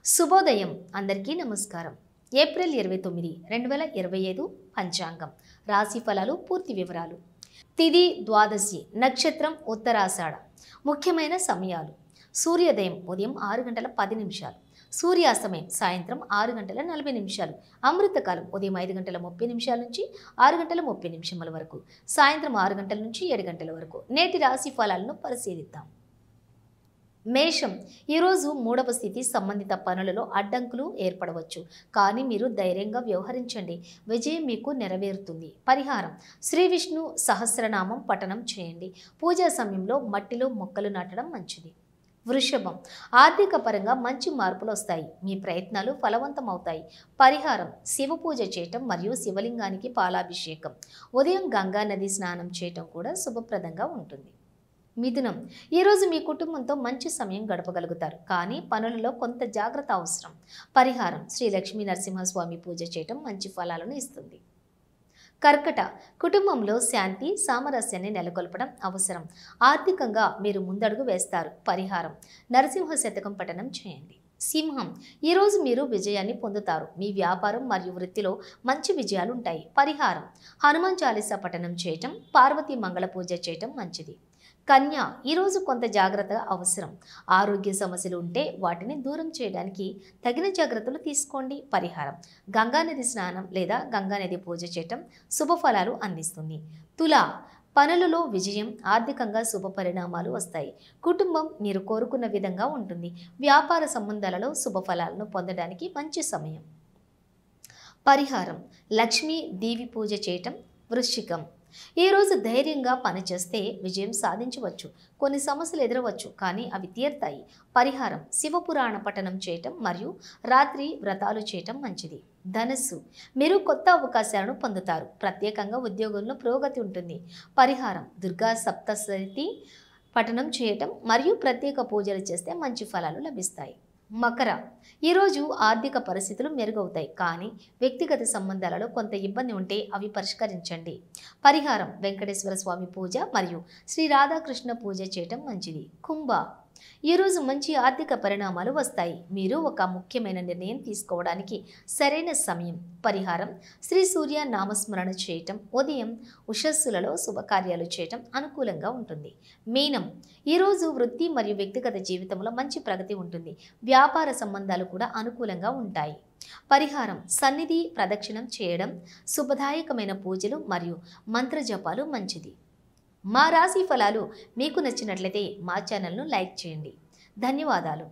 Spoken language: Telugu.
శుభోదయం అందరికీ నమస్కారం. ఏప్రిల్ 29, 2025 పంచాంగం రాశి ఫలాలు పూర్తి వివరాలు. తిథి ద్వాదశి, నక్షత్రం ఉత్తరాషాఢ. ముఖ్యమైన సమయాలు: సూర్యోదయం ఉదయం 6:10, సూర్యాస్తమయం సాయంత్రం 6:40, అమృతకాలం ఉదయం 5:30 నుంచి 6:30 వరకు, సాయంత్రం 6 గంటల నుంచి 7 గంటల వరకు. నేటి రాశి ఫలాలను పరిశీలిద్దాం. మేషం, ఈరోజు మూడవ స్థితి సంబంధిత పనులలో అడ్డంకులు ఏర్పడవచ్చు, కానీ మీరు ధైర్యంగా వ్యవహరించండి, విజయం మీకు నెరవేరుతుంది. పరిహారం: శ్రీ విష్ణు సహస్రనామం పఠనం చేయండి. పూజా సమయంలో మట్టిలో మొక్కలు నాటడం మంచిది. వృషభం, ఆర్థిక పరంగా మంచి మార్పులు వస్తాయి, మీ ప్రయత్నాలు ఫలవంతమవుతాయి. పరిహారం: శివ పూజ చేయటం మరియు శివలింగానికి పాలాభిషేకం. ఉదయం గంగా నది స్నానం చేయటం కూడా శుభప్రదంగా ఉంటుంది. మిథునం, ఈరోజు మీ కుటుంబంతో మంచి సమయం గడపగలుగుతారు, కానీ పనులలో కొంత జాగ్రత్త అవసరం. పరిహారం: శ్రీ లక్ష్మీ నరసింహస్వామి పూజ చేయటం మంచి ఫలాలను ఇస్తుంది. కర్కట, కుటుంబంలో శాంతి సామరస్యాన్ని నెలకొల్పడం అవసరం, ఆర్థికంగా మీరు ముందడుగు వేస్తారు. పరిహారం: నరసింహ శతకం పఠనం చేయండి. సింహం, ఈరోజు మీరు విజయాన్ని పొందుతారు, మీ వ్యాపారం మరియు వృత్తిలో మంచి విజయాలు ఉంటాయి. పరిహారం: హనుమాన్ చాలీసా పఠనం చేయటం, పార్వతీ మంగళ పూజ చేయటం మంచిది. కన్య, ఈరోజు కొంత జాగ్రత్త అవసరం, ఆరోగ్య సమస్యలు ఉంటే వాటిని దూరం చేయడానికి తగిన జాగ్రత్తలు తీసుకోండి. పరిహారం: గంగానది స్నానం లేదా గంగానది పూజ చేయటం శుభఫలాలు అందిస్తుంది. తుల, పనులలో విజయం, ఆర్థికంగా శుభ పరిణామాలు వస్తాయి, కుటుంబం మీరు కోరుకున్న విధంగా ఉంటుంది. వ్యాపార సంబంధాలలో శుభఫలాలను పొందడానికి మంచి సమయం. పరిహారం: లక్ష్మీ దేవి పూజ చేయటం. వృశ్చికం, ఈరోజు ధైర్యంగా పనిచేస్తే విజయం సాధించవచ్చు, కొన్ని సమస్యలు ఎదురవచ్చు, కానీ అవి తీరుతాయి. పరిహారం: శివపురాణ పఠనం చేయటం మరియు రాత్రి వ్రతాలు చేయటం మంచిది. ధనస్సు, మీరు కొత్త అవకాశాలను పొందుతారు, ప్రత్యేకంగా ఉద్యోగంలో పురోగతి ఉంటుంది. పరిహారం: దుర్గా సప్తశతి పఠనం చేయటం మరియు ప్రత్యేక పూజలు చేస్తే మంచి ఫలాలు లభిస్తాయి. మకర, ఈరోజు ఆర్థిక పరిస్థితులు మెరుగవుతాయి, కానీ వ్యక్తిగత సంబంధాలలో కొంత ఇబ్బంది ఉంటే అవి పరిష్కరించండి. పరిహారం: వెంకటేశ్వర స్వామి పూజ మరియు శ్రీ రాధాకృష్ణ పూజ చేయటం మంచిది. కుంభ, ఈరోజు మంచి ఆర్థిక పరిణామాలు వస్తాయి, మీరు ఒక ముఖ్యమైన నిర్ణయం తీసుకోవడానికి సరైన సమయం. పరిహారం: శ్రీ సూర్య నామస్మరణ చేయటం, ఉదయం ఉషస్సులలో శుభకార్యాలు చేయటం అనుకూలంగా ఉంటుంది. మీనం, ఈరోజు వృత్తి మరియు వ్యక్తిగత జీవితంలో మంచి ప్రగతి ఉంటుంది, వ్యాపార సంబంధాలు కూడా అనుకూలంగా ఉంటాయి. పరిహారం: సన్నిధి ప్రదక్షిణం చేయడం, శుభదాయకమైన పూజలు మరియు మంత్రజపాలు మంచిది. మా రాశి ఫలాలు మీకు నచ్చినట్లయితే మా ఛానల్ను లైక్ చేయండి. ధన్యవాదాలు.